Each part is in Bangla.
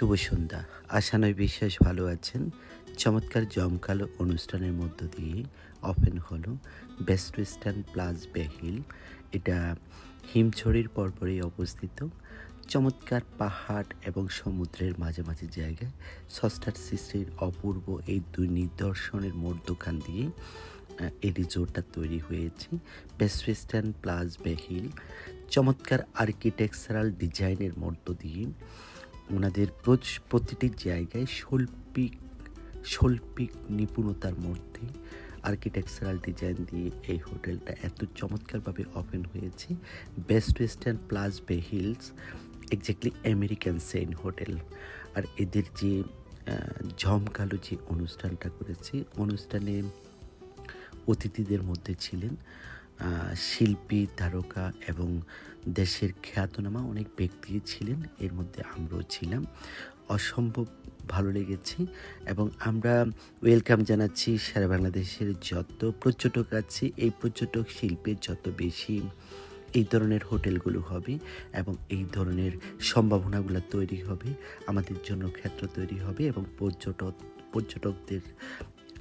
শুভ সন্ধ্যা। আশানয় বিশ্বাস ভালো আছেন। চমৎকার জমকালো অনুষ্ঠানের মধ্য দিয়ে ওপেন হলো বেস্ট ওয়েস্টার্ন প্লাস বেহিল। এটা হিমছড়ির পরপরই অবস্থিত। চমৎকার পাহাড় এবং সমুদ্রের মাঝামাঝি জায়গায় সস্টার সৃষ্টির অপূর্ব এই দুই নিদর্শনের মধ্যখান দিয়ে এই রিসোর্টটা তৈরি হয়েছে। বেস্ট ওয়েস্টার্ন প্লাস বেহিল চমৎকার আর্কিটেকচারাল ডিজাইনের মধ্য দিয়ে ওনাদের প্রতিটি জায়গায় শৈল্পিক নিপুণতার মধ্যে আর্কিটেকচারাল ডিজাইন দিয়ে এই হোটেলটা এত চমৎকারভাবে ওপেন হয়েছে। বেস্ট ওয়েস্টার্ন প্লাস বেহিলস এক্স্যাক্টলি আমেরিকান সেন হোটেল। আর এদের যে জমকালো যে অনুষ্ঠানটা করেছে, অনুষ্ঠানে অতিথিদের মধ্যে ছিলেন শিল্পী, তারকা এবং দেশের খ্যাতনামা অনেক ব্যক্তি ছিলেন। এর মধ্যে আমরাও ছিলাম। অসম্ভব ভালো লেগেছে এবং আমরা ওয়েলকাম জানাচ্ছি সারা বাংলাদেশের যত পর্যটক আছে। এই পর্যটক শিল্পের যত বেশি এই ধরনের হোটেলগুলো হবে এবং এই ধরনের সম্ভাবনাগুলো তৈরি হবে, আমাদের জন্য ক্ষেত্র তৈরি হবে এবং পর্যটকদের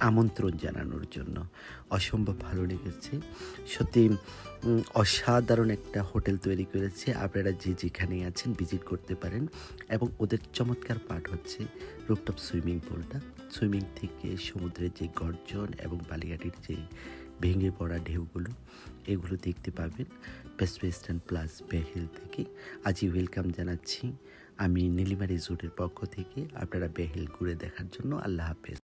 আমন্ত্রণ জানানোর জন্য অসম্ভব ভালো লেগেছে। সত্যি অসাধারণ একটা হোটেল তৈরি করেছে। আপনারা যে যেখানে আছেন ভিজিট করতে পারেন এবং ওদের চমৎকার পার্ট হচ্ছে রুফটপ সুইমিং পুলটা। সুইমিং থেকে সমুদ্রের যে গর্জন এবং বালিয়াটির যে ভেঙে পড়া ঢেউগুলো, এগুলো দেখতে পাবেন বেস্ট ওয়েস্টার্ন প্লাস বেহিল থেকে। আজই ওয়েলকাম জানাচ্ছি আমি নীলিমা রিসোর্টের পক্ষ থেকে। আপনারা বেহিল ঘুরে দেখার জন্য। আল্লাহ হাফেজ।